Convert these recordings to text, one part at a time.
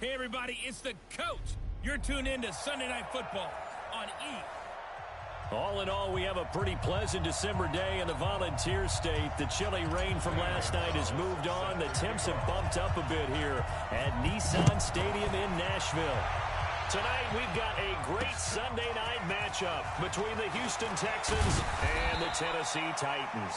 Hey, everybody, it's the coach. You're tuned in to Sunday Night Football on E! All in all, we have a pretty pleasant December day in the Volunteer State. The chilly rain from last night has moved on. The temps have bumped up a bit here at Nissan Stadium in Nashville. Tonight, we've got a great Sunday night matchup between the Houston Texans and the Tennessee Titans.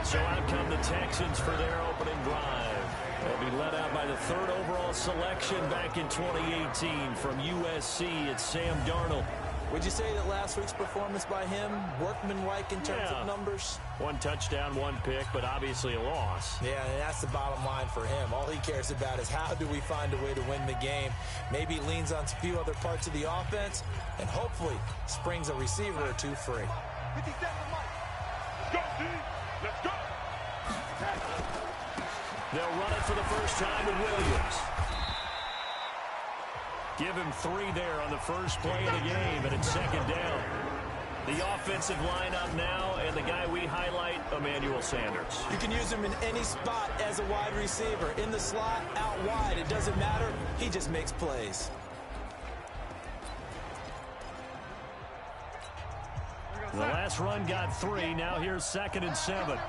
So out come the Texans for their opening drive. They'll be led out by the third overall selection back in 2018 from USC. It's Sam Darnold. Would you say that last week's performance by him, workmanlike in terms of numbers? 1 touchdown, 1 pick, but obviously a loss. Yeah, and that's the bottom line for him. All he cares about is how do we find a way to win the game. Maybe leans on a few other parts of the offense, and hopefully springs a receiver or two free. 50 seconds, Mike. Let's go, D. Let's go. They'll run it for the first time with Williams. Give him 3 there on the first play of the game, and it's second down. The offensive lineup now, and the guy we highlight, Emmanuel Sanders. You can use him in any spot as a wide receiver. In the slot, out wide, it doesn't matter. He just makes plays. The last run got 3. Now here's 2nd and 7.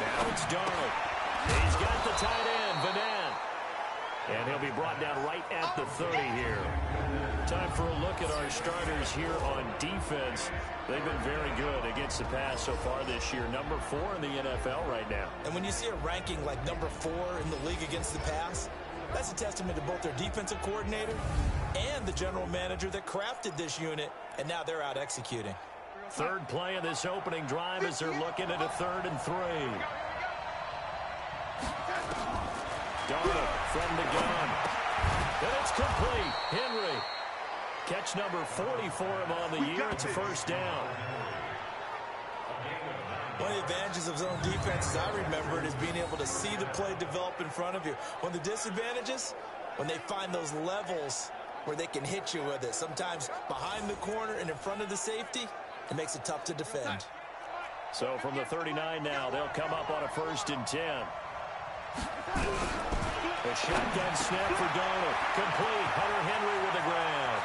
Now it's Darnold. He's got the tight end, Vanette. And he'll be brought down right at the 30 here. Time for a look at our starters here on defense. They've been very good against the pass so far this year. Number 4 in the NFL right now. And when you see a ranking like number 4 in the league against the pass, that's a testament to both their defensive coordinator and the general manager that crafted this unit, and now they're out executing. Third play of this opening drive as they're looking at a 3rd and 3. Darnold from the gun. And it's complete. Henry. Catch number 40 for him on the year. It's a first down. One of the advantages of zone defense, as I remember it, is being able to see the play develop in front of you. One of the disadvantages, when they find those levels where they can hit you with it, sometimes behind the corner and in front of the safety, it makes it tough to defend. So from the 39 now, they'll come up on a 1st and 10. A shotgun snap for Darnold. Complete. Hunter Henry with the grab.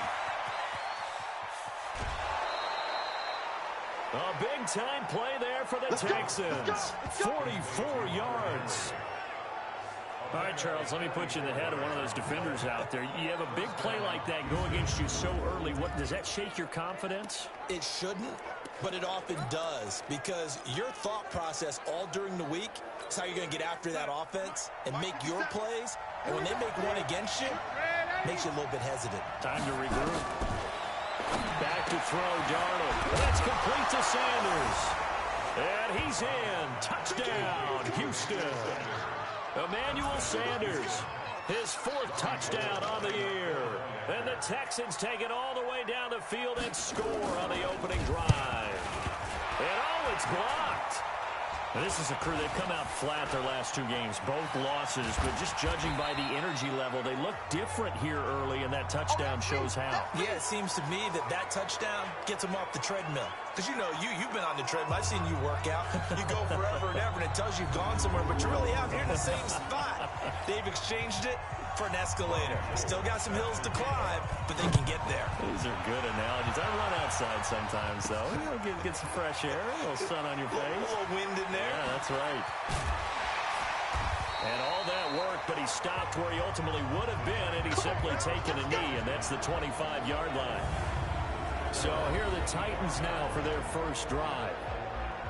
A big-time play there for the Texans. 44 yards. All right, Charles, let me put you in the head of one of those defenders out there. You have a big play like that go against you so early. Does that shake your confidence? It shouldn't, but it often does, because your thought process all during the week is how you're going to get after that offense and make your plays. And when they make one against you, it makes you a little bit hesitant. Time to regroup. Back to throw, Darnold. That's complete to Sanders. And he's in. Touchdown, Houston. Emmanuel Sanders, his 4th touchdown on the year. And the Texans take it all the way down the field and score on the opening drive. And oh, it's blocked. Now, this is a crew. They've come out flat their last 2 games, both losses, but just judging by the energy level, they look different here early, and that touchdown shows how. Yeah, it seems to me that touchdown gets them off the treadmill. Because, you know, you've been on the treadmill. I've seen you work out. You go forever and ever, and it tells you you've gone somewhere, but you're really out here in the same spot. They've exchanged it for an escalator. Still got some hills to climb, but they can get there. These are good analogies. I run outside sometimes, though. You know, get some fresh air, a little sun on your face. A little wind in there. Yeah, that's right. And all that work, but he stopped where he ultimately would have been, and he's simply taken a knee, and that's the 25-yard line. So here are the Titans now for their first drive.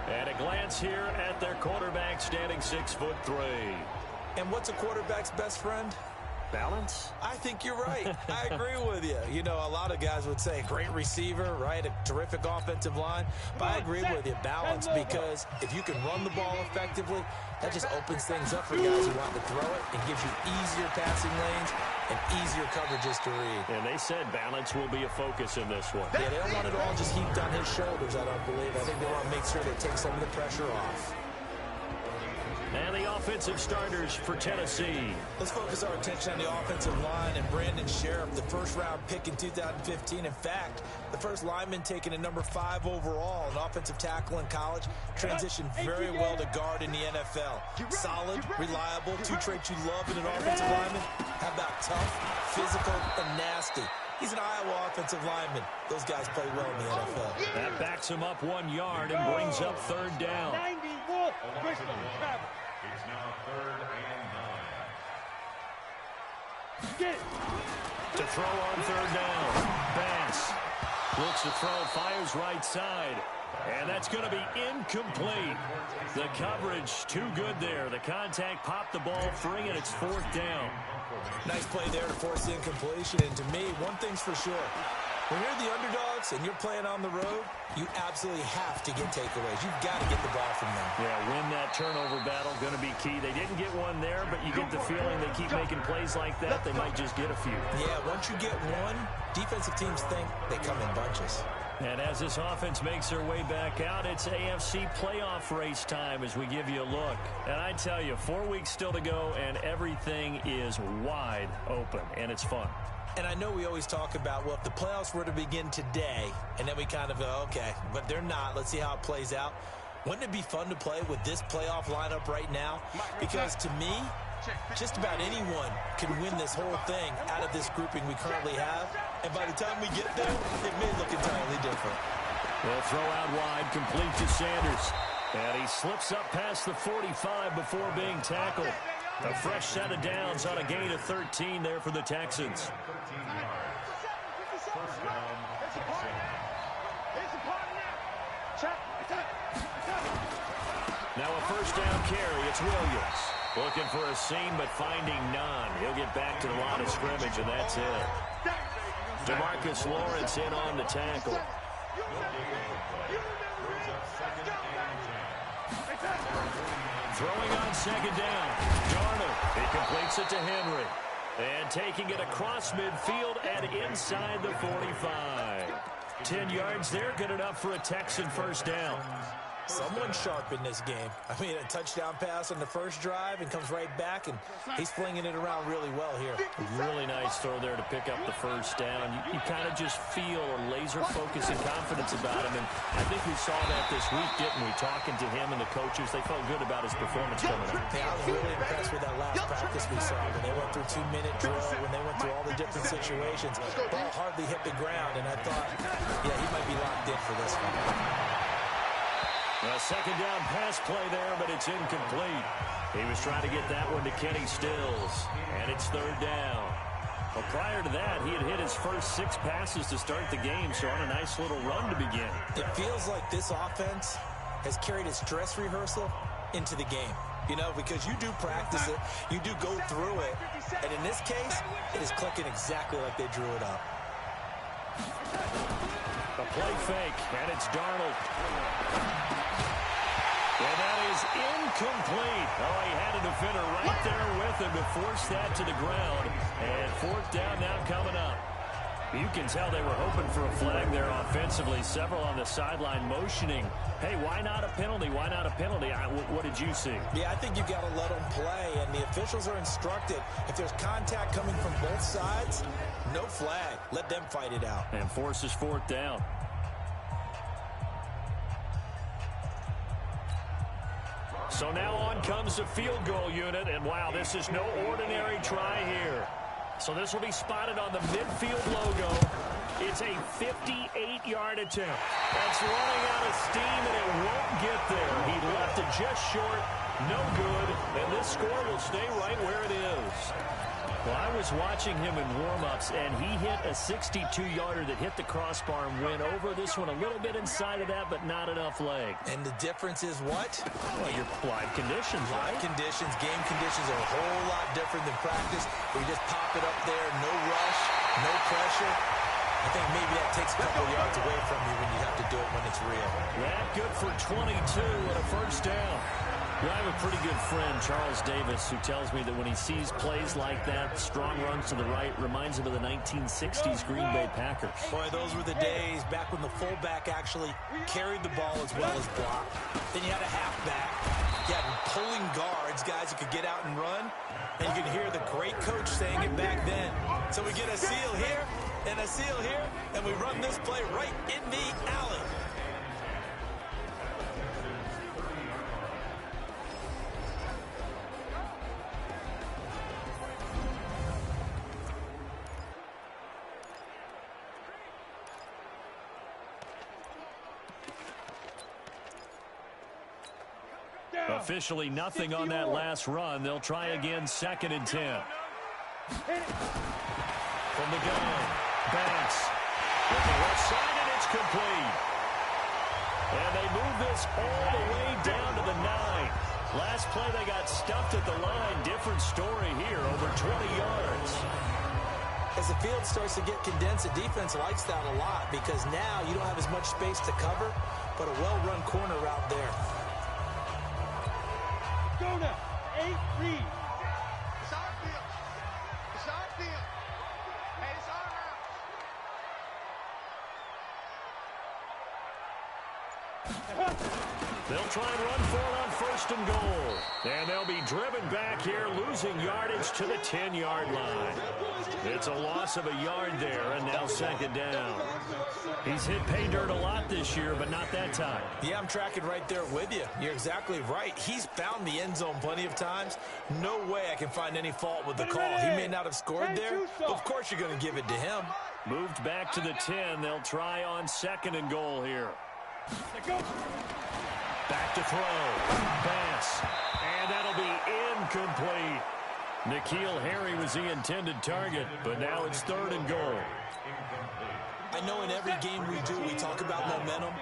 And a glance here at their quarterback, standing 6'3". And what's a quarterback's best friend? Balance? I think you're right. I agree with you. You know, a lot of guys would say great receiver, right? A terrific offensive line. But I agree with you, balance, because if you can run the ball effectively, that just opens things up for guys who want to throw it and gives you easier passing lanes and easier coverages to read. And they said balance will be a focus in this one. Yeah, they don't want it all just heaped on his shoulders, I don't believe. I think they want to make sure they take some of the pressure off. And the offensive starters for Tennessee. Let's focus our attention on the offensive line and Brandon Sheriff, the first-round pick in 2015. In fact, the first lineman taken at number 5 overall, an offensive tackle in college, transitioned very well to guard in the NFL. Solid, reliable, 2 traits you love in an offensive lineman. How about tough, physical, and nasty? He's an Iowa offensive lineman. Those guys play well in the NFL. That backs him up 1 yard and brings up 3rd down. 91. It's now 3rd and 9. Get it. To throw on 3rd down. Bass looks to throw, fires right side. And that's going to be incomplete. The coverage too good there. The contact popped the ball free, and it's 4th down. Nice play there to force the incompletion. And to me, one thing's for sure. When you're the underdogs and you're playing on the road, you absolutely have to get takeaways. You've got to get the ball from them. Yeah, win that turnover battle, going to be key. They didn't get one there, but you get the feeling they keep making plays like that, they might just get a few. Yeah, once you get one, defensive teams think they come in bunches. And as this offense makes their way back out, it's AFC playoff race time as we give you a look. And I tell you, 4 weeks still to go, and everything is wide open, and it's fun. And I know we always talk about, well, if the playoffs were to begin today, and then we kind of go, okay, but they're not. Let's see how it plays out. Wouldn't it be fun to play with this playoff lineup right now? Because to me, just about anyone can win this whole thing out of this grouping we currently have. And by the time we get there, it may look entirely different. They'll throw out wide, complete to Sanders. And he slips up past the 45 before being tackled. A fresh set of downs on a gain of 13 there for the Texans. Now a first down carry. It's Williams. Looking for a seam, but finding none. He'll get back to the line of scrimmage, and that's it. DeMarcus Lawrence in on the tackle. Throwing on 2nd down. Darnold. He completes it to Henry. And taking it across midfield and inside the 45. 10 yards there, good enough for a Texan first down. Someone sharp in this game. I mean, a touchdown pass on the first drive and comes right back, and he's flinging it around really well here. Really nice throw there to pick up the first down. You kind of just feel a laser focus and confidence about him, and I think we saw that this week, didn't we? Talking to him and the coaches, they felt good about his performance coming up. Yeah, I was really impressed with that last practice we saw when they went through 2-minute drill, when they went through all the different situations. Ball hardly hit the ground, and I thought, yeah, he might be locked in for this one. A second down pass play there, but it's incomplete. He was trying to get that one to Kenny Stills, and it's 3rd down. Well, prior to that, he had hit his first 6 passes to start the game, so on a nice little run to begin. It feels like this offense has carried its dress rehearsal into the game. You know, because you do practice it, you do go through it, and in this case, it is clicking exactly like they drew it up. A play fake, and it's Darnold. And that is incomplete. Oh, he had a defender right there with him to force that to the ground. And 4th down now coming up. You can tell they were hoping for a flag there offensively. Several on the sideline motioning. Hey, why not a penalty? Why not a penalty? What did you see? Yeah, I think you've got to let them play, and the officials are instructed. If there's contact coming from both sides, no flag. Let them fight it out. And forces 4th down. So now on comes the field goal unit, and wow, this is no ordinary try here. So this will be spotted on the midfield logo. It's a 58-yard attempt. That's running out of steam, and it won't get there. He left it just short, no good, and this score will stay right where it is. Well, I was watching him in warm-ups, and he hit a 62-yarder that hit the crossbar and went over. This one a little bit inside of that, but not enough leg. And the difference is what? Well, your live conditions, right? Live conditions, game conditions are a whole lot different than practice, where you just pop it up there, no rush, no pressure. I think maybe that takes a couple of yards away from you when you have to do it when it's real. That good for 22 and a first down. Well, I have a pretty good friend, Charles Davis, who tells me that when he sees plays like that, strong runs to the right, reminds him of the 1960s Green Bay Packers. Boy, those were the days back when the fullback actually carried the ball as well as blocked. Then you had a halfback Yeah, pulling guards, guys who could get out and run. And you can hear the great coach saying it back then. So we get a seal here and a seal here, and we run this play right in the alley. Officially nothing on that last run. They'll try again, 2nd and 10. From the gun, Banks. With the left side, and it's complete. And they move this all the way down to the 9. Last play, they got stuffed at the line. Different story here, over 20 yards. As the field starts to get condensed, the defense likes that a lot because now you don't have as much space to cover, but a well-run corner route there. Go now. 8 read. It's our field. It's our field. Hey, it's our house. They'll try and run for it on 1st and goal. And they'll be driven back here, losing yardage to the 10-yard line. It's a loss of a yard there, and now 2nd down. He's hit pay dirt a lot this year, but not that time. Yeah, I'm tracking right there with you. You're exactly right. He's found the end zone plenty of times. No way I can find any fault with the call. He may not have scored there, but of course you're going to give it to him. Moved back to the 10. They'll try on 2nd and goal here. Back to throw. Pass. And that'll be incomplete. N'Keal Harry was the intended target, but now it's 3rd and goal. I know in every game we do, we talk about momentum.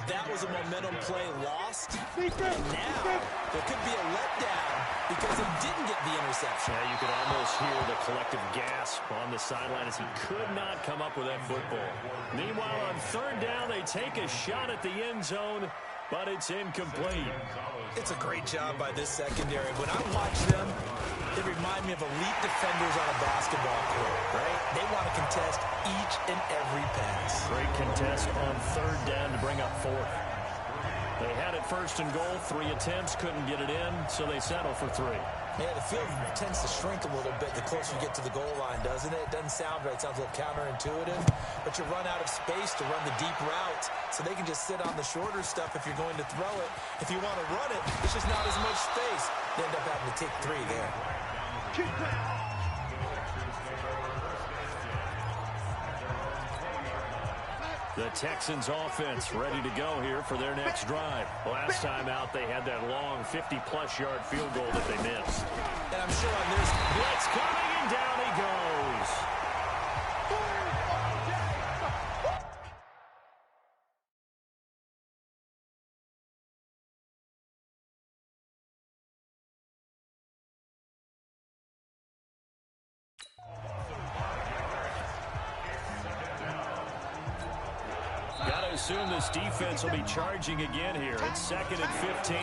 That was a momentum play lost. And now there could be a letdown because he didn't get the interception. Yeah, you could almost hear the collective gasp on the sideline as he could not come up with that football. Meanwhile, on 3rd down, they take a shot at the end zone, but it's incomplete. It's a great job by this secondary. When I watch them, they remind me of elite defenders on a basketball court, right? They want to contest each and every pass. Great contest on 3rd down to bring up 4th. They had it 1st and goal, 3 attempts, couldn't get it in, so they settle for 3. Yeah, the field tends to shrink a little bit the closer you get to the goal line, doesn't it? It doesn't sound right. It sounds a little counterintuitive. But you run out of space to run the deep routes, so they can just sit on the shorter stuff if you're going to throw it. If you want to run it, it's just not as much space. They end up having to take 3 there. The Texans offense ready to go here for their next drive. Last time out, they had that long 50-plus yard field goal that they missed. And I'm sure on this blitz coming, and down he goes. Assume this defense will be charging again here. It's 2nd and 15.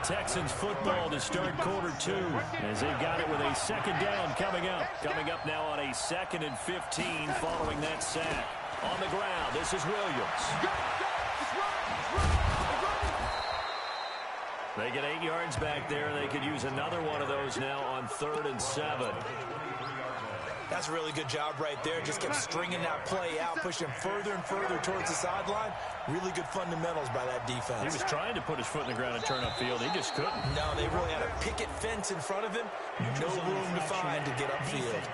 Texans football to start Q2 as they've got it with a 2nd down coming up. Coming up now on a 2nd and 15 following that sack. On the ground, this is Williams. They get 8 yards back there. They could use another one of those now on 3rd and 7. That's a really good job right there. Just kept stringing that play out, pushing further and further towards the sideline. Really good fundamentals by that defense. He was trying to put his foot in the ground and turn upfield. He just couldn't. No, they really had a picket fence in front of him. No room to find to get upfield.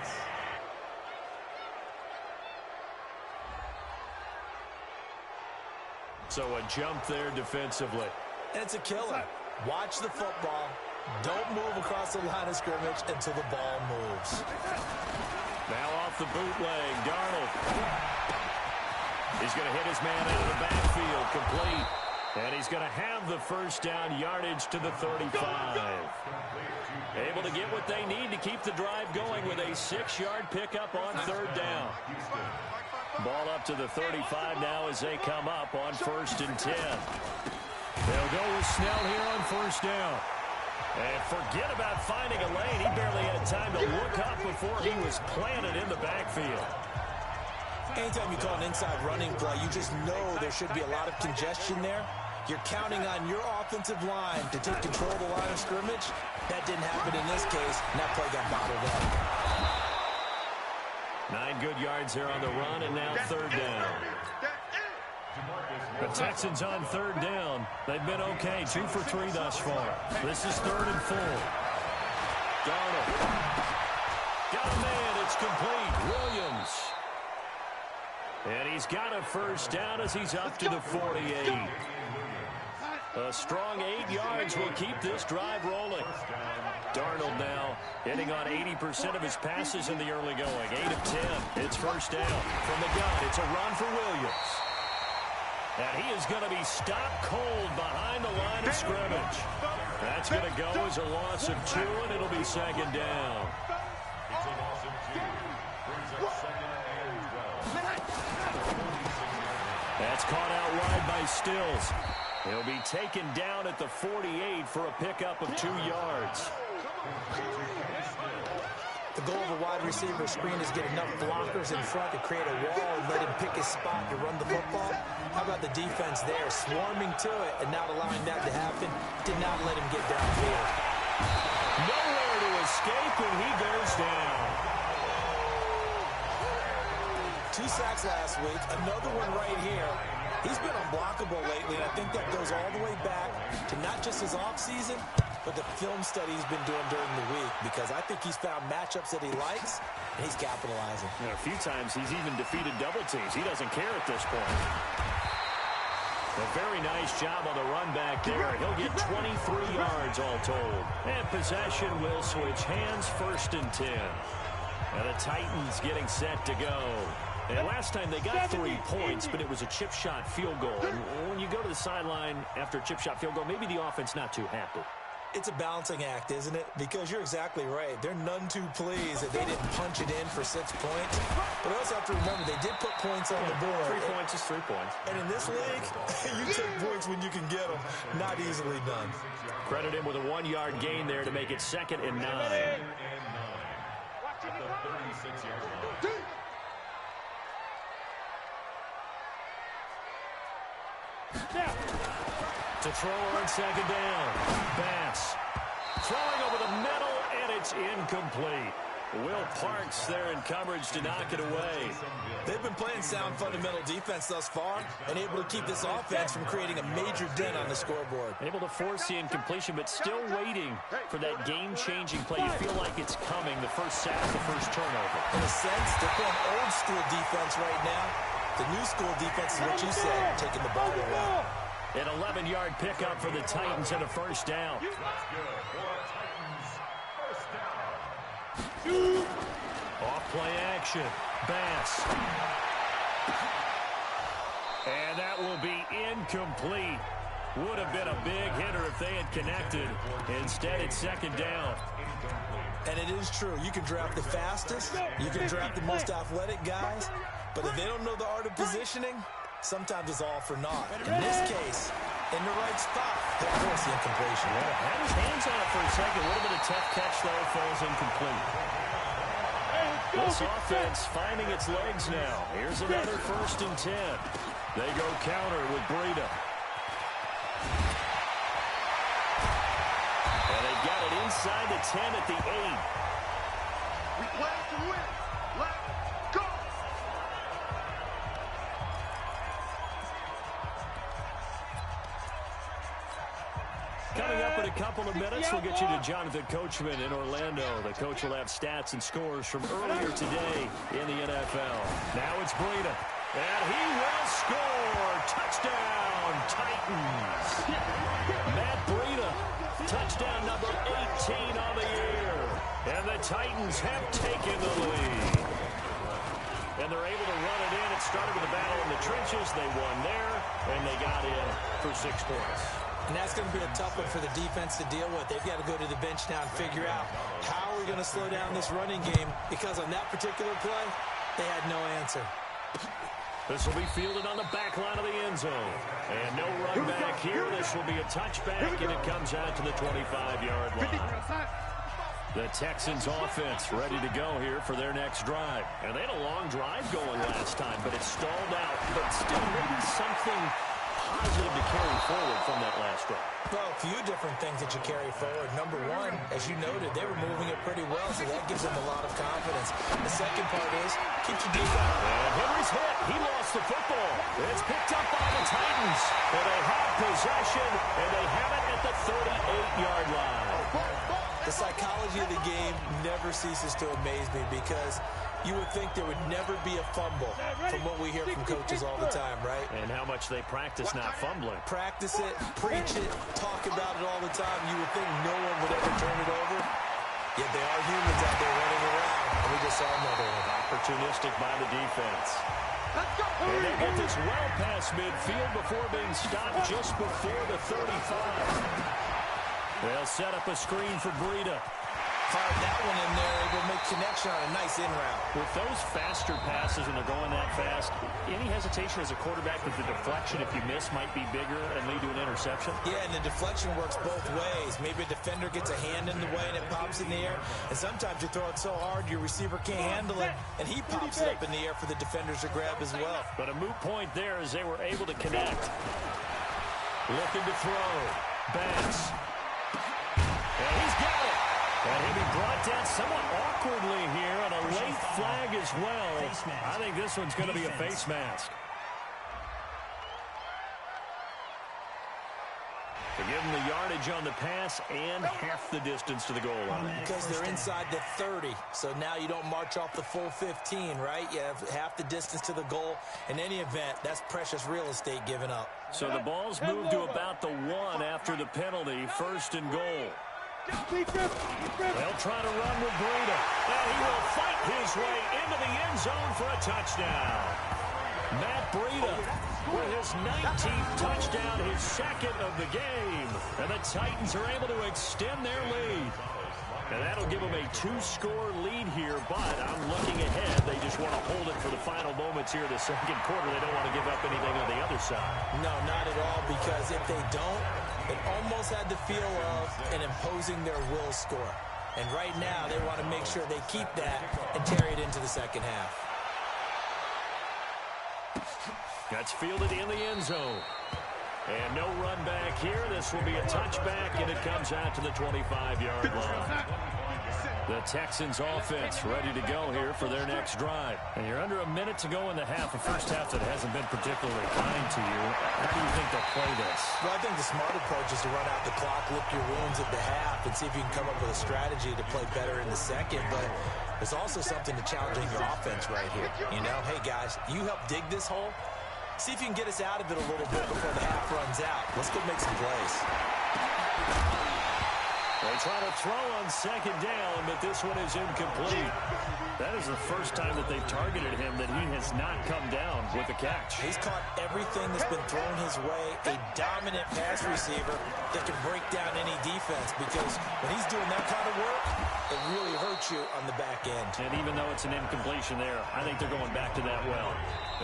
So a jump there defensively. And it's a killer. Watch the football. Don't move across the line of scrimmage until the ball moves. Now off the bootleg, Darnold. He's going to hit his man out of the backfield, complete. And he's going to have the 1st down, yardage to the 35. Able to get what they need to keep the drive going with a 6-yard pickup on 3rd down. Ball up to the 35 now as they come up on 1st and 10. They'll go with Snell here on 1st down. And forget about finding a lane. He barely had time to look up before he was planted in the backfield. Anytime you call an inside running play, you just know there should be a lot of congestion there. You're counting on your offensive line to take control of the line of scrimmage. That didn't happen in this case, and that play got bottled up. 9 good yards there on the run, and now third down. The Texans on third down. They've been okay, 2 for 3 thus far. This is 3rd and 4. Darnold. Got a man, it's complete. Williams. And he's got a first down as he's up to the 48. A strong 8 yards will keep this drive rolling. Darnold now hitting on 80% of his passes in the early going. 8 of 10. It's first down from the gun. It's a run for Williams. And he is going to be stopped cold behind the line of scrimmage. That's going to go as a loss of 2, and it'll be second down. That's caught out wide by Stills. He'll be taken down at the 48 for a pickup of 2 yards. The goal of a wide receiver screen is get enough blockers in front to create a wall and let him pick his spot to run the football. How about the defense there, swarming to it and not allowing that to happen? Did not let him get downfield. Nowhere to escape, and he goes down. 2 sacks last week, another one right here. He's been unblockable lately, and I think that goes all the way back to not just his offseason, but the film study he's been doing during the week, because I think he's found matchups that he likes, and he's capitalizing. And a few times he's even defeated double teams. He doesn't care at this point. A very nice job on the run back there. He'll get 23 yards all told. And possession will switch hands, 1st and 10. And the Titans getting set to go. And last time they got 3 points, but it was a chip shot field goal. And when you go to the sideline after a chip shot field goal, maybe the offense not too happy. It's a balancing act, isn't it? Because you're exactly right. They're none too pleased that they didn't punch it in for 6 points. But we also have to remember they did put points on the board. 3 points is 3 points. And in this league, you take points when you can get them. Not easily done. Credit him with a 1-yard gain there to make it 2nd and 9. To throw on 2nd down. Bass. Throwing over the middle, and it's incomplete. Will Parks there in coverage to knock it away. They've been playing sound fundamental defense thus far and able to keep this offense from creating a major dent on the scoreboard. Able to force the incompletion, but still waiting for that game-changing play. You feel like it's coming, the first sack, the first turnover. In a sense, they're playing old-school defense right now. The new school defense is what you said, taking the ball away. An 11-yard pickup for the Titans and a first down. Off play action. Bass. And that will be incomplete. Would have been a big hitter if they had connected. Instead, it's 2nd down. And it is true. You can draft the fastest. You can draft the most athletic guys. But if they don't know the art of positioning, sometimes it's all for naught. In this case, in the right spot, they'll force the incompletion. Yeah, had his hands on it for a second. A little bit of tough catch, though, falls incomplete. This offense finding its legs now. Here's another 1st and 10. They go counter with Breida. And they've got it inside the 10 at the 8. We play to win. Let's go. Coming up in a couple of minutes, we'll get you to Jonathan Coachman in Orlando. The coach will have stats and scores from earlier today in the NFL. Now it's Breida, and he will score. Touchdown, Titans. Matt Breida, touchdown number 18 on the year. And the Titans have taken the lead. And they're able to run it in. It started with a battle in the trenches. They won there, and they got in for 6 points. And that's going to be a tough one for the defense to deal with. They've got to go to the bench now and figure out how are we going to slow down this running game, because on that particular play, they had no answer. This will be fielded on the back line of the end zone. And no run back here. This will be a touchback, and it comes out to the 25-yard line. The Texans offense ready to go here for their next drive. And they had a long drive going last time, but it stalled out. But still maybe something positive to carry forward from that last drive? Well, a few different things that you carry forward. Number one, as you noted, they were moving it pretty well, so that gives them a lot of confidence. The second part is, keep your defense. And Henry's hit. He lost the football. It's picked up by the Titans. And they have possession, and they have it at the 38-yard line. The psychology of the game never ceases to amaze me because you would think there would never be a fumble from what we hear from coaches all the time, right? And how much they practice not fumbling. Practice it, preach it, talk about it all the time. You would think no one would ever turn it over. Yet they are humans out there running around, and we just saw another one. Opportunistic by the defense. And they get this well past midfield before being stopped just before the 35. They'll set up a screen for Breida. Fired that one in there, able to make connection on a nice in route. With those faster passes and they're going that fast, any hesitation as a quarterback that the deflection, if you miss, might be bigger and lead to an interception? Yeah, and the deflection works both ways. Maybe a defender gets a hand in the way and it pops in the air. And sometimes you throw it so hard your receiver can't handle it, and he pops it up in the air for the defenders to grab as well. But a moot point there as they were able to connect. Looking to throw. Banks. And he's got it. And he'll be brought down somewhat awkwardly here, and a late flag as well. I think this one's going to be a face mask. To give them the yardage on the pass and half the distance to the goal line. Because they're inside the 30, so now you don't march off the full 15, right? You have half the distance to the goal. In any event, that's precious real estate given up. So the ball's moved to about the 1 after the penalty, 1st and goal. They'll try to run with Breida. And he will fight his way into the end zone for a touchdown. Matt Breida with his 19th touchdown, his 2nd of the game. And the Titans are able to extend their lead. And that'll give them a 2-score lead here, but I'm looking ahead. They just want to hold it for the final moments here of the second quarter. They don't want to give up anything on the other side. No, not at all, because if they don't, it almost had the feel of an imposing their will score. And right now, they want to make sure they keep that and carry it into the second half. That's fielded in the end zone. And no run back here. This will be a touchback, and it comes out to the 25-yard line. The Texans offense ready to go here for their next drive. And you're under a minute to go in the half, a first half that hasn't been particularly kind to you. How do you think they'll play this? Well, I think the smart approach is to run out the clock, lick your wounds at the half, and see if you can come up with a strategy to play better in the second. But there's also something to challenging your offense right here. You know, hey, guys, you help dig this hole. See if you can get us out of it a little bit before the half runs out. Let's go make some plays. They try to throw on 2nd down, but this one is incomplete. That is the first time that they've targeted him that he has not come down with a catch. He's caught everything that's been thrown his way. A dominant pass receiver that can break down any defense, because when he's doing that kind of work, it really hurts you on the back end. And even though it's an incompletion there, I think they're going back to that well.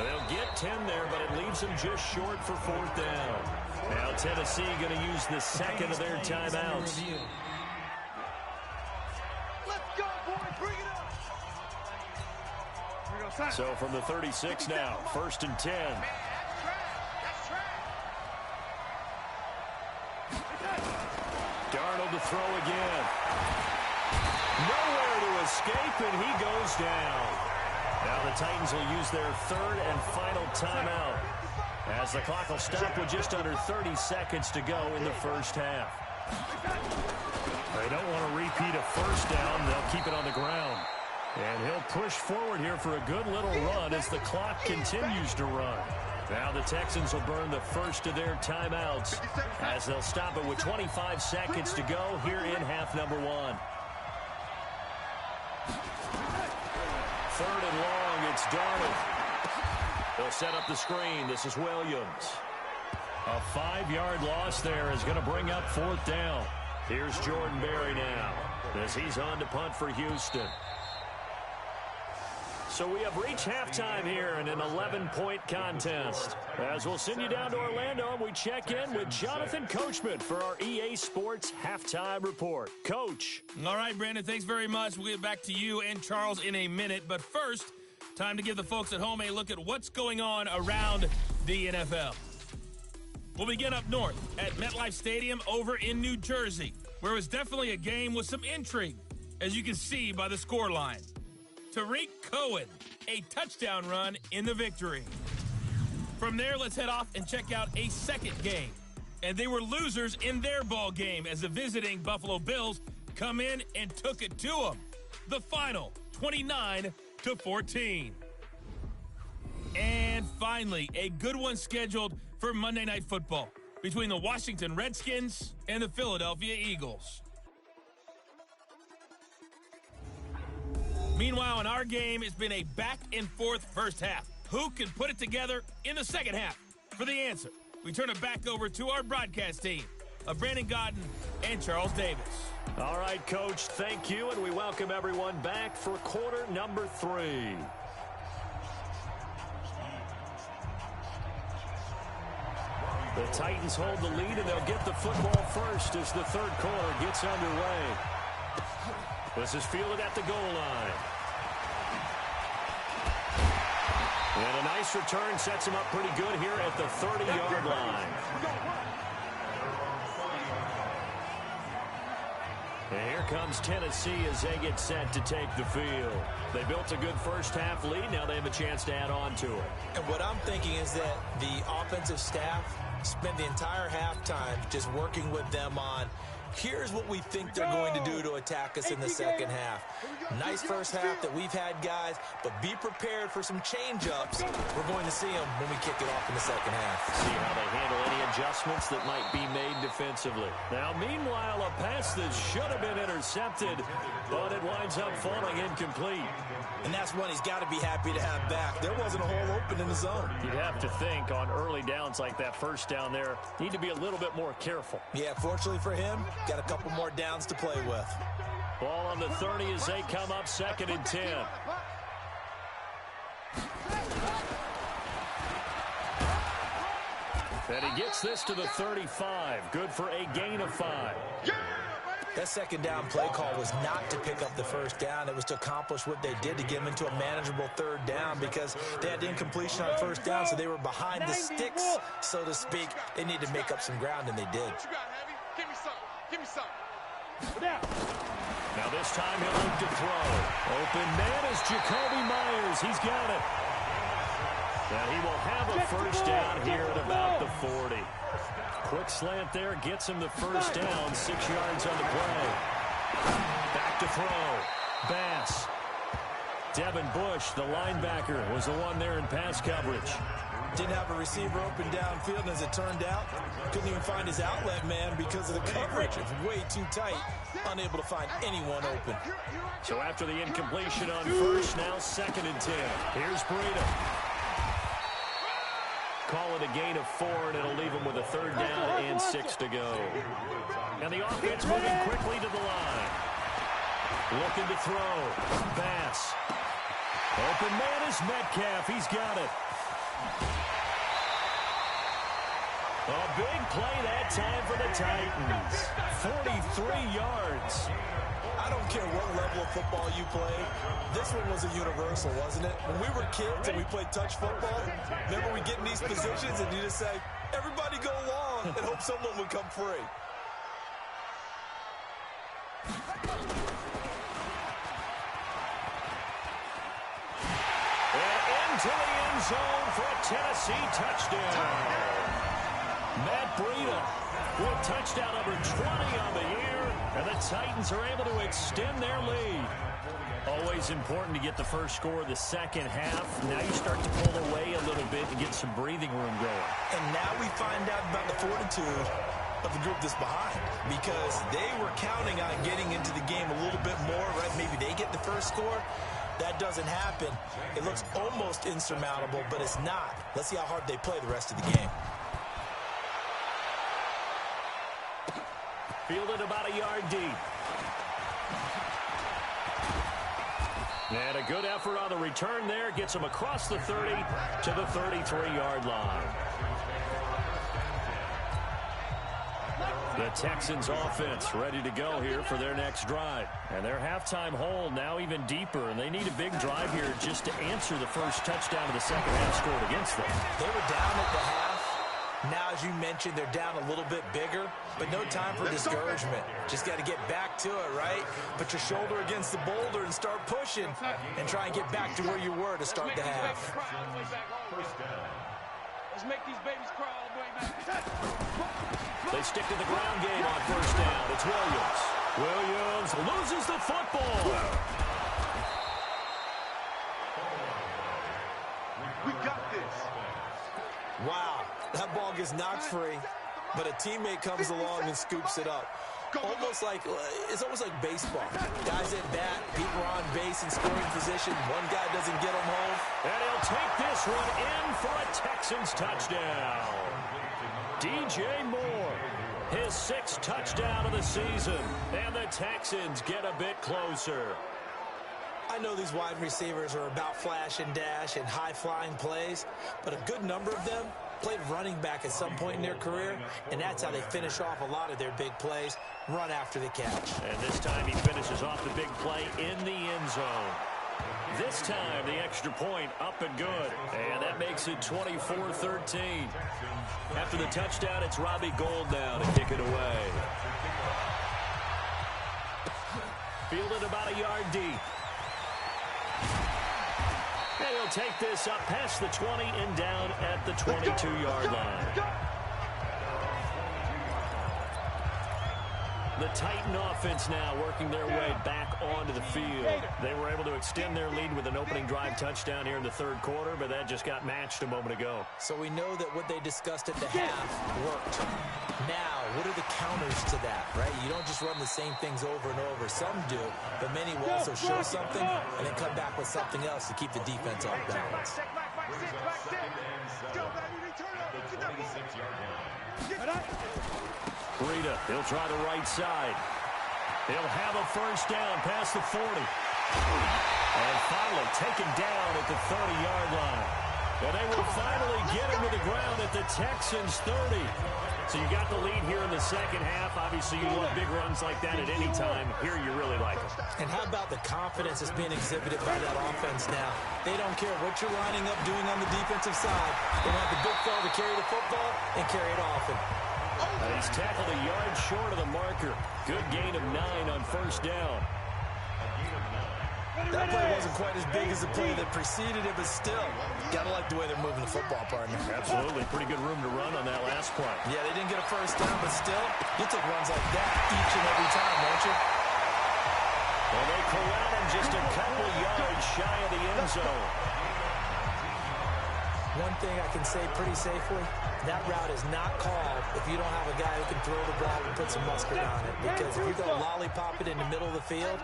They'll get 10 there, but it leaves them just short for 4th down. Now Tennessee going to use the 2nd of their timeouts. Let's go, boys. Bring it up. So from the 36 now, 1st and 10. Darnold to throw again. Nowhere to escape, and he goes down. Now the Titans will use their 3rd and final timeout, as the clock will stop with just under 30 seconds to go in the first half. They don't want to repeat a first down. They'll keep it on the ground. And he'll push forward here for a good little run as the clock continues to run. Now the Texans will burn the first of their timeouts, as they'll stop it with 25 seconds to go here in half number 1. 3rd and long, it's Darnold. They'll set up the screen. This is Williams. A 5-yard loss there is going to bring up 4th down. Here's Jordan Berry now, as he's on to punt for Houston. So we have reached halftime here in an 11-point contest. As we'll send you down to Orlando, and we check in with Jonathan Coachman for our EA Sports Halftime Report. Coach. All right, Brandon, thanks very much. We'll get back to you and Charles in a minute. But first, time to give the folks at home a look at what's going on around the NFL. We'll begin up north at MetLife Stadium over in New Jersey, where it was definitely a game with some intrigue, as you can see by the scoreline. Tariq Cohen, a touchdown run in the victory. From there, let's head off and check out a second game. And they were losers in their ball game as the visiting Buffalo Bills come in and took it to them. The final, 29-14. And finally, a good one scheduled for Monday Night Football between the Washington Redskins and the Philadelphia Eagles. Meanwhile, in our game, it's been a back-and-forth first half. Who can put it together in the second half? For the answer, we turn it back over to our broadcast team of Brandon Godden and Charles Davis. All right, Coach, thank you, and we welcome everyone back for quarter number 3. The Titans hold the lead, and they'll get the football first as the third quarter gets underway. This is fielded at the goal line. And a nice return sets him up pretty good here at the 30-yard line. And here comes Tennessee as they get set to take the field. They built a good first half lead. Now they have a chance to add on to it. And what I'm thinking is that the offensive staff spent the entire halftime just working with them on, here's what we think they're going to do to attack us in the second half. Nice first half that we've had, guys, but be prepared for some change-ups. We're going to see them when we kick it off in the second half. See how they handle any adjustments that might be made defensively. Now, meanwhile, a pass that should have been intercepted, but it winds up falling incomplete. And that's one he's got to be happy to have back. There wasn't a hole open in the zone. You'd have to think on early downs like that first down there, need to be a little bit more careful. Yeah, fortunately for him, got a couple more downs to play with. Ball on the 30 as they come up 2nd and 10. And he gets this to the 35. Good for a gain of 5. That second down play call was not to pick up the first down. It was to accomplish what they did to get them into a manageable third down because they had incompletion on first down, so they were behind the sticks, so to speak. They needed to make up some ground, and they did. Give me some. Give me some. Now this time he'll look to throw. Open man is Jacoby Myers. He's got it. And he will have a first down here at about the 40. Quick slant there gets him the first down, 6 yards on the play. Back to throw. Bass. Devin Bush, the linebacker, was the one there in pass coverage. Didn't have a receiver open downfield, and as it turned out, couldn't even find his outlet man because of the coverage. It's way too tight, unable to find anyone open. So after the incompletion on first, now 2nd and 10. Here's Breida. Call it a gain of 4, and it'll leave him with a third down and 6 to go. And the offense moving quickly to the line. Looking to throw. Bass. Open man is Metcalf. He's got it. A big play that time for the Titans. 43 yards. I don't care what level of football you play. This one was a universal, wasn't it? When we were kids and we played touch football, remember we get in these positions and you just say, everybody go long, and hope someone would come free. And into the end zone for a Tennessee touchdown. Matt Breida with touchdown number 20 on the year. And the Titans are able to extend their lead. Always important to get the first score of the second half. Now you start to pull away a little bit and get some breathing room going. And now we find out about the fortitude of the group that's behind, because they were counting on getting into the game a little bit more, right? Maybe they get the first score. That doesn't happen. It looks almost insurmountable, but it's not. Let's see how hard they play the rest of the game. Fielded about a yard deep. And a good effort on the return there. Gets him across the 30 to the 33-yard line. The Texans offense ready to go here for their next drive. And their halftime hole now even deeper. And they need a big drive here just to answer the first touchdown of the second half scored against them. They were down at the half. Now, as you mentioned, they're down a little bit bigger, but no time for discouragement. Just got to get back to it, right? Put your shoulder against the boulder and start pushing and try and get back to where you were to start the half. Let's make these babies cry all the way back. They stick to the ground game on first down. It's Williams. Williams loses the football. We got this. Wow, that ball gets knocked free, but a teammate comes along and scoops it up. It's almost like baseball. Guys at bat, people are on base in scoring position. One guy doesn't get them home. And he'll take this one in for a Texans touchdown. DJ Moore, his 6th touchdown of the season. And the Texans get a bit closer. I know these wide receivers are about flash and dash and high-flying plays, but a good number of them played running back at some point in their career, and that's how they finish off a lot of their big plays, run after the catch. And this time he finishes off the big play in the end zone. This time the extra point up and good, and that makes it 24-13. After the touchdown, it's Robbie Gould now to kick it away. Fielded about a yard deep. And he'll take this up past the 20 and down at the 22-yard line. The Titan offense now working their way back onto the field. They were able to extend their lead with an opening drive touchdown here in the third quarter, but that just got matched a moment ago. So we know that what they discussed at the half worked. Now, what are the counters to that, right? You don't just run the same things over and over. Some do, but many will also show something and then come back with something else to keep the defense off balance. Breida, he'll try the right side. He'll have a first down past the 40. And finally taken down at the 30-yard line. And they will finally get him to the ground at the Texans 30. So you got the lead here in the second half. Obviously, you want big runs like that at any time. Here you really like them. And how about the confidence that's being exhibited by that offense now? They don't care what you're lining up doing on the defensive side. They have the big fella to carry the football and carry it often. And he's tackled a yard short of the marker. Good gain of 9 on first down. That play wasn't quite as big as the play that preceded it, but still, got to like the way they're moving the football, partner. Absolutely. Pretty good room to run on that last play. Yeah, they didn't get a first down, but still, you take runs like that each and every time, don't you? Well, they corral him just a couple yards shy of the end zone. One thing I can say pretty safely, that route is not called if you don't have a guy who can throw the ball and put some mustard on it. Because if you go lollipop it in the middle of the field,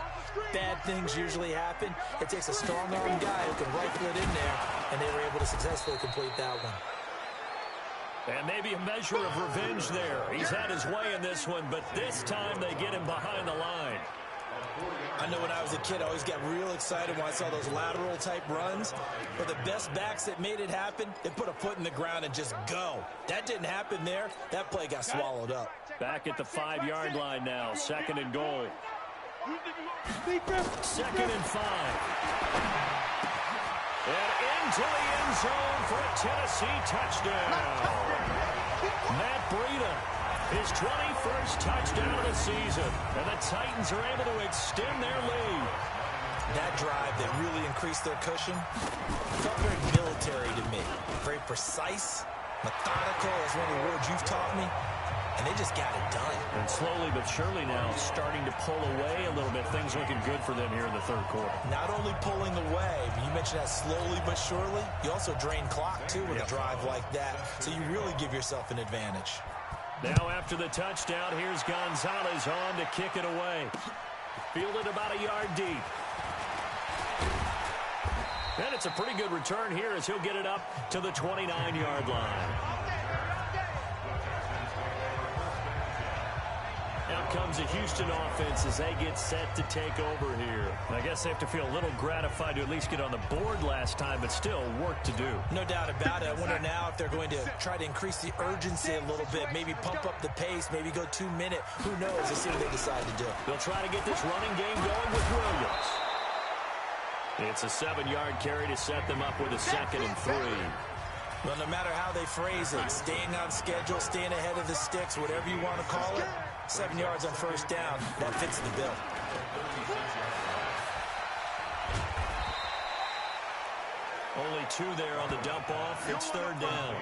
bad things usually happen. It takes a strong-arm guy who can rifle it in there, and they were able to successfully complete that one. And maybe a measure of revenge there. He's had his way in this one, but this time they get him behind the line. I know when I was a kid, I always got real excited when I saw those lateral-type runs. But the best backs that made it happen, they put a foot in the ground and just go. That didn't happen there. That play got swallowed up. Back at the 5-yard line now, 2nd and goal. 2nd and 5. And into the end zone for a Tennessee touchdown. Matt Breida, his 21st touchdown of the season. And the Titans are able to extend their lead. That drive that really increased their cushion felt very military to me. Very precise, methodical is one of the words you've taught me. And they just got it done. And slowly but surely now starting to pull away a little bit. Things looking good for them here in the third quarter. Not only pulling away, but you mentioned that slowly but surely. You also drain clock, too, with a drive like that. So you really give yourself an advantage. Now after the touchdown, here's Gonzalez on to kick it away. Fielded about a yard deep. And it's a pretty good return here as he'll get it up to the 29-yard line. Out comes the Houston offense as they get set to take over here. I guess they have to feel a little gratified to at least get on the board last time, but still work to do. No doubt about it. I wonder now if they're going to try to increase the urgency a little bit, maybe pump up the pace, maybe go 2-minute. Who knows? Let's see what they decide to do. They'll try to get this running game going with Williams. It's a 7-yard carry to set them up with a 2nd and 3. Well, no matter how they phrase it, staying on schedule, staying ahead of the sticks, whatever you want to call it, 7 yards on first down, that fits the bill. Only 2 there on the dump off. It's third down.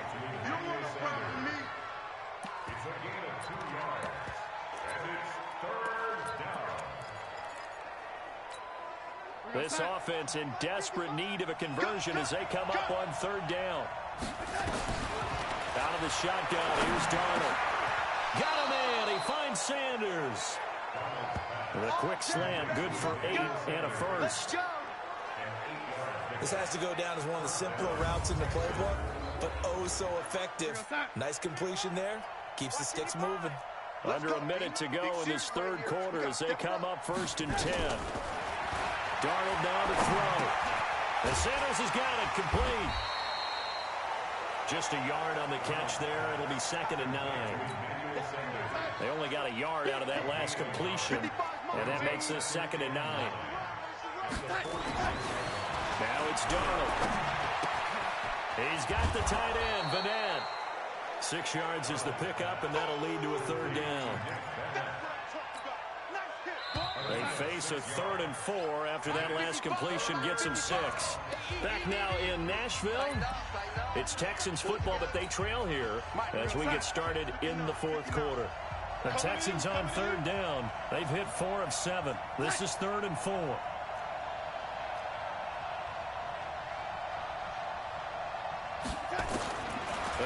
This offense in desperate need of a conversion as they come up on third down. Out of the shotgun, here's Darnold. Got him in. He finds Sanders. With a quick slant, good for 8 and a first. This has to go down as one of the simpler routes in the playbook, but oh so effective. Nice completion there. Keeps the sticks moving. Under a minute to go in this third quarter as they come up first and 10. Darnold down to throw. And Sanders has got it complete. Just a yard on the catch there. It'll be 2nd and 9. They only got a yard out of that last completion, and that makes this 2nd and 9. Now it's Darnold. He's got the tight end, Vanette. 6 yards is the pickup, and that'll lead to a third down. They face a 3rd and 4 after that last completion gets them 6. Back now in Nashville. It's Texans football, but they trail here as we get started in the 4th quarter. The Texans on third down. They've hit 4 of 7. This is 3rd and 4.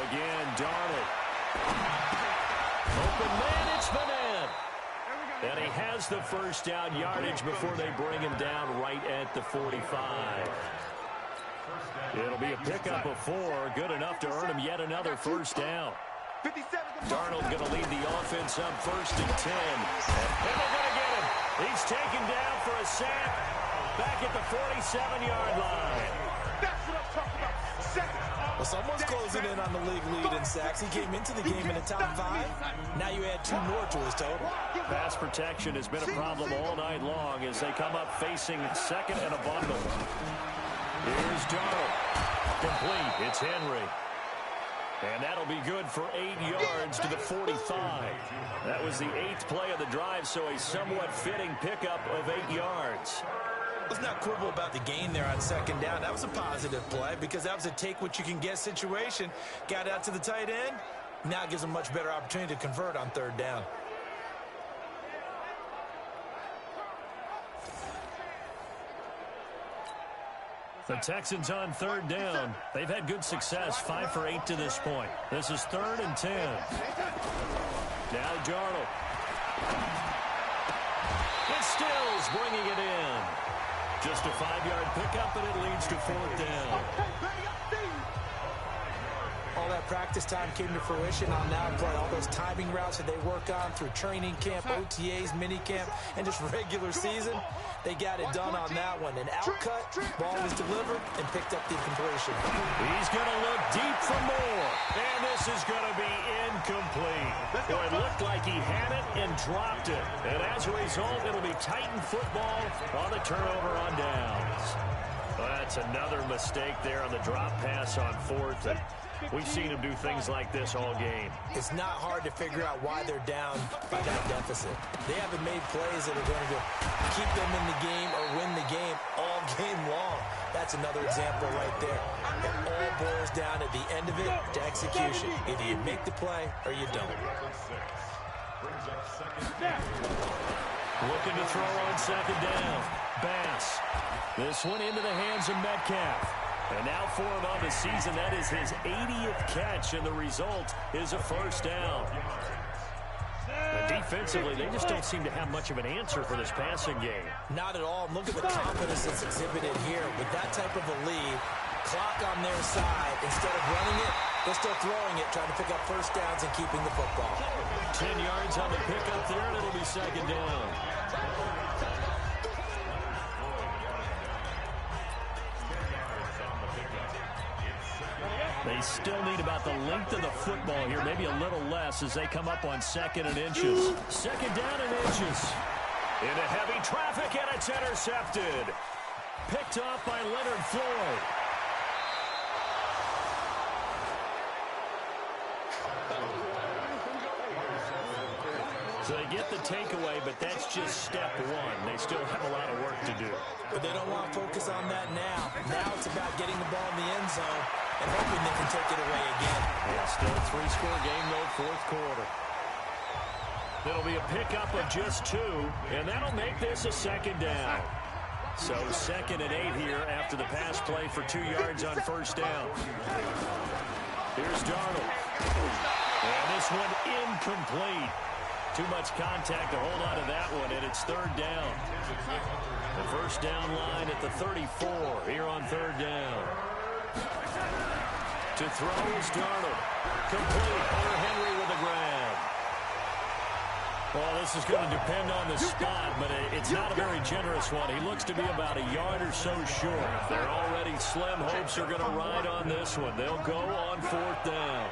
Again, Darnold. Open man, it's Vanette. And he has the first down yardage before they bring him down right at the 45. It'll be a pickup of 4, good enough to earn him yet another first down. Darnold going to lead the offense up 1st and 10. And they're going to get him. He's taken down for a sack back at the 47-yard line. That's what I'm talking about. Well, someone's closing in on the league lead in sacks. He came into the game in the top 5. Now you add 2 more to his total. Pass protection has been a problem all night long as they come up facing 2nd and a bundle. Here's Darnold. Complete. It's Henry. And that'll be good for 8 yards to the 45. That was the 8th play of the drive, so a somewhat fitting pickup of 8 yards. Let's not quibble about the gain there on 2nd down. That was a positive play because that was a take-what-you-can-get situation. Got out to the tight end. Now it gives them a much better opportunity to convert on 3rd down. The Texans on 3rd down. They've had good success, 5 for 8 to this point. This is 3rd and 10. Now Darnold. It's Stills bringing it in. Just a 5-yard pickup, and it leads to 4th down. All that practice time came to fruition on now play. All those timing routes that they work on through training camp, OTAs, minicamp, and just regular season. They got it done on that one. An outcut, ball was delivered, and picked up the completion. He's going to look deep for more. And this is going to be incomplete. Boy, it looked like he had it and dropped it. And as a result, it'll be Titan football on the turnover on downs. Well, that's another mistake there on the drop pass on 4th. And we've seen him do things like this all game. It's not hard to figure out why they're down by that deficit. They haven't made plays that are going to keep them in the game or win the game all game long. That's another example right there. It all boils down at the end of it to execution. Either you make the play or you don't. Looking to throw on 2nd down. Bass. This one into the hands of Metcalf. And now for him on the season, that is his 80th catch, and the result is a first down. But defensively, they just don't seem to have much of an answer for this passing game. Not at all. Look at the confidence that's exhibited here. With that type of a lead, clock on their side, instead of running it, they're still throwing it, trying to pick up first downs and keeping the football. 10 yards on the pickup there, and it'll be 2nd down. They still need about the length of the football here, maybe a little less as they come up on 2nd and inches. 2nd down and inches. Into heavy traffic, and it's intercepted. Picked off by Leonard Floyd. So they get the takeaway, but that's just step one. They still have a lot of work to do. But they don't want to focus on that now. Now it's about getting the ball in the end zone and hoping they can take it away again. Yeah, still a 3-score game, though, fourth quarter. It'll be a pickup of just 2, and that'll make this a second down. So 2nd and 8 here after the pass play for 2 yards on first down. Here's Darnold. And this one incomplete. Too much contact to hold on to that one, and it's 3rd down. The first down line at the 34 here on 3rd down. To throw is Darnold. Complete. Hunter Henry with the grab. Well, this is going to depend on the spot, but it's not a very generous one. He looks to be about a yard or so short. They're already slim. Hopes are going to ride on this one. They'll go on 4th down.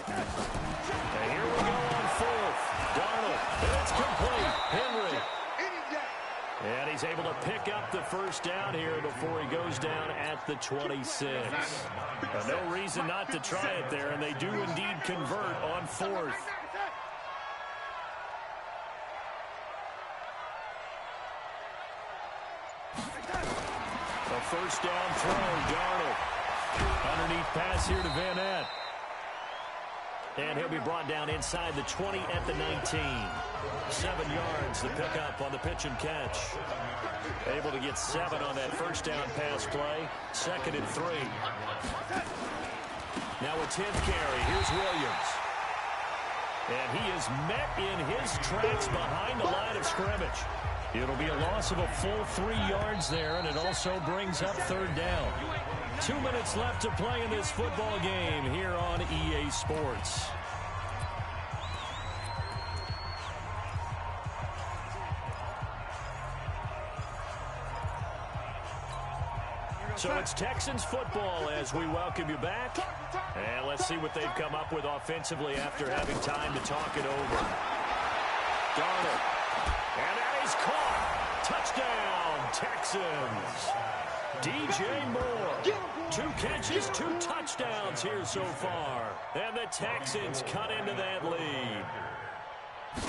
And here we go on 4th. Darnold, and it's complete. Henry. And he's able to pick up the first down here before he goes down at the 26. No reason not to try it there, and they do indeed convert on 4th. A first down throw, Darnold. Underneath pass here to Van Ness. And he'll be brought down inside the 20 at the 19. 7 yards to pick up on the pitch and catch. Able to get 7 on that first down pass play. 2nd and 3. Now a 10th carry. Here's Williams. And he is met in his tracks behind the line of scrimmage. It'll be a loss of a full 3 yards there, and it also brings up 3rd down. 2 minutes left to play in this football game here on EA Sports. So it's Texans football as we welcome you back. And let's see what they've come up with offensively after having time to talk it over. Darnold. And that is caught. Touchdown, Texans. DJ Moore. 2 catches, 2 touchdowns here so far. And the Texans cut into that lead.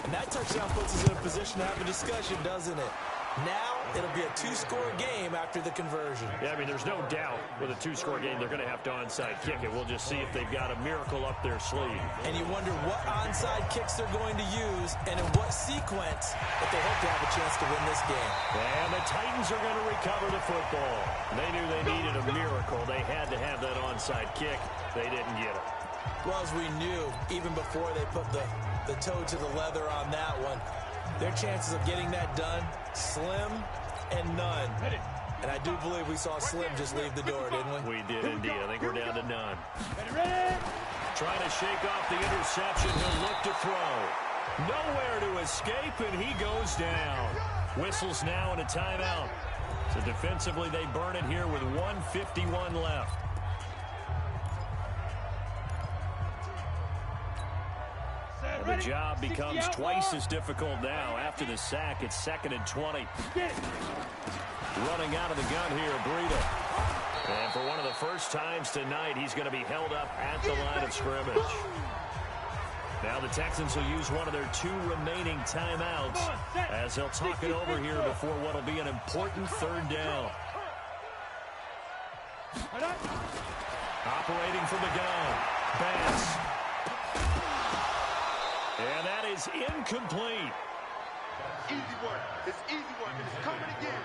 And that touchdown puts us in a position to have a discussion, doesn't it? Now it'll be a 2-score game after the conversion. Yeah, I mean, there's no doubt with a 2-score game they're going to have to onside kick it. We'll just see if they've got a miracle up their sleeve. And you wonder what onside kicks they're going to use and in what sequence that they hope to have a chance to win this game. And the Titans are going to recover the football. They knew they needed a miracle. They had to have that onside kick. They didn't get it. Well, as we knew, even before they put the toe to the leather on that one, their chances of getting that done, slim and none. And I do believe we saw Slim just leave the door, didn't we? We did indeed. I think we're down to none. Trying to shake off the interception. He'll look to throw. Nowhere to escape, and he goes down. Whistles now and a timeout. So defensively, they burn it here with 1:51 left. And the job becomes twice as difficult now. After the sack, it's 2nd and 20. Running out of the gun here, Breida. And for one of the first times tonight, he's going to be held up at the line of scrimmage. Now the Texans will use one of their 2 remaining timeouts as they'll talk it over here before what will be an important 3rd down. Operating from the gun, Bass. And that is incomplete. Easy work. It's easy work, and it's coming again.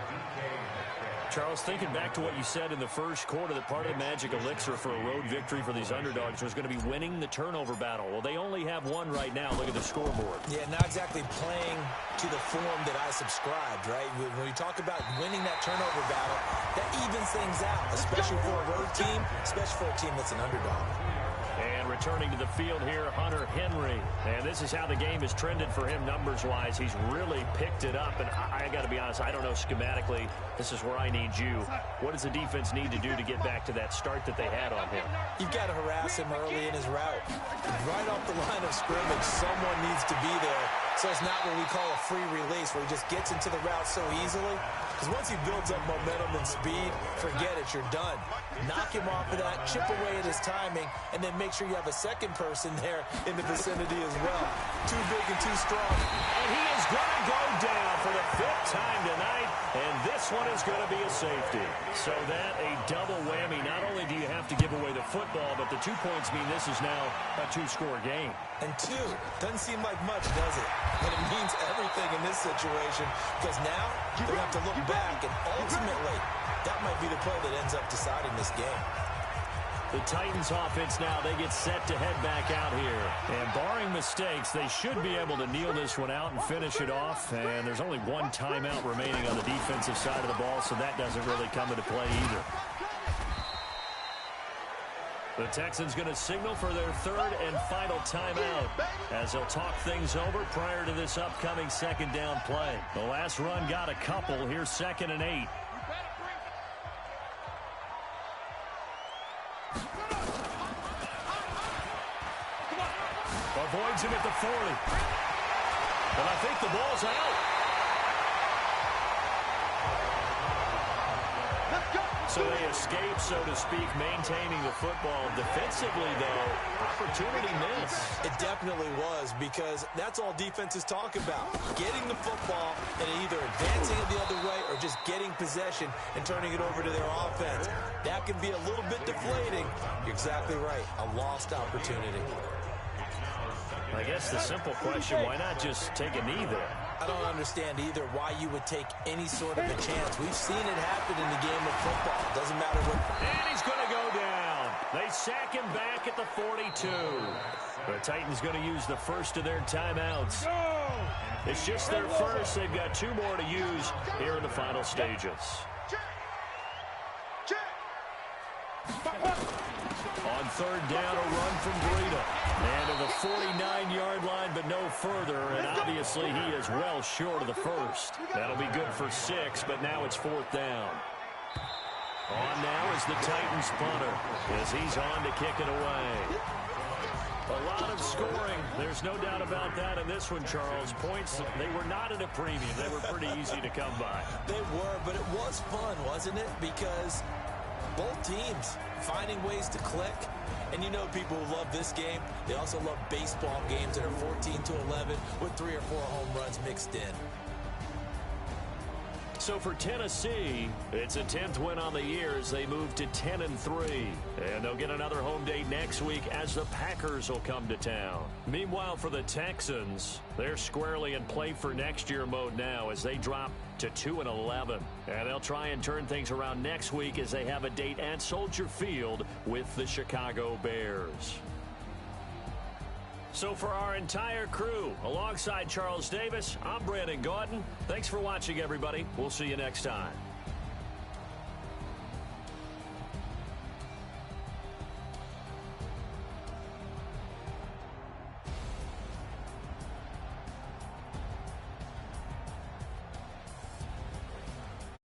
Charles, thinking back to what you said in the first quarter, that part of the magic elixir for a road victory for these underdogs was going to be winning the turnover battle. Well, they only have 1 right now. Look at the scoreboard. Yeah, not exactly playing to the form that I subscribed, right? When you talk about winning that turnover battle, that evens things out, especially for a road team, especially for a team that's an underdog. And returning to the field here, Hunter Henry. And this is how the game has trended for him numbers-wise. He's really picked it up. And I got to be honest, I don't know schematically. This is where I need you. What does the defense need to do to get back to that start that they had on him? You've got to harass him early in his route. Right off the line of scrimmage, someone needs to be there So it's not what we call a free release, where he just gets into the route so easily. Because once he builds up momentum and speed, forget it, you're done. Knock him off of that, chip away at his timing, and then make sure you have a second person there in the vicinity as well. Too big and too strong. And he is going to go down for the 5th time tonight, and this one is going to be a safety. So that a double whammy. Not only do you have to give away the football, but the 2 points mean this is now a 2-score game. And 2 doesn't seem like much, does it? But it means everything in this situation, because now they're going to have to look back, and ultimately, that might be the play that ends up deciding this game. The Titans offense now, they get set to head back out here. And barring mistakes, they should be able to kneel this one out and finish it off. And there's only 1 timeout remaining on the defensive side of the ball, so that doesn't really come into play either. The Texans going to signal for their 3rd and final timeout as they'll talk things over prior to this upcoming 2nd down play. The last run got a couple. Here's 2nd and 8. Avoids him at the 40. And I think the ball's out. So they escape, so to speak, maintaining the football. Defensively, though, opportunity miss. It definitely was, because that's all defenses talk about. Getting the football and either advancing it the other way or just getting possession and turning it over to their offense. That can be a little bit deflating. You're exactly right. A lost opportunity. I guess the simple question, why not just take a knee there? I don't understand either why you would take any sort of a chance. We've seen it happen in the game of football. Doesn't matter what. And he's going to go down. They sack him back at the 42. The Titans going to use the first of their timeouts. It's just their first. They've got 2 more to use here in the final stages. On 3rd down, a run from Breida. And to the 49-yard line, but no further. And obviously, he is well short of the first. That'll be good for 6, but now it's 4th down. On now is the Titans punter as he's on to kick it away. A lot of scoring. There's no doubt about that in this one, Charles. Points, they were not at a premium. They were pretty easy to come by. They were, but it was fun, wasn't it? Because both teams finding ways to click. And you know people who love this game, they also love baseball games that are 14-11 with 3 or 4 home runs mixed in. So for Tennessee, it's a 10th win on the year as they move to 10-3. And they'll get another home date next week as the Packers will come to town. Meanwhile, for the Texans, they're squarely in play for next year mode now as they drop to 2-11. And they'll try and turn things around next week as they have a date at Soldier Field with the Chicago Bears. So for our entire crew, alongside Charles Davis, I'm Brandon Gaudin. Thanks for watching, everybody. We'll see you next time.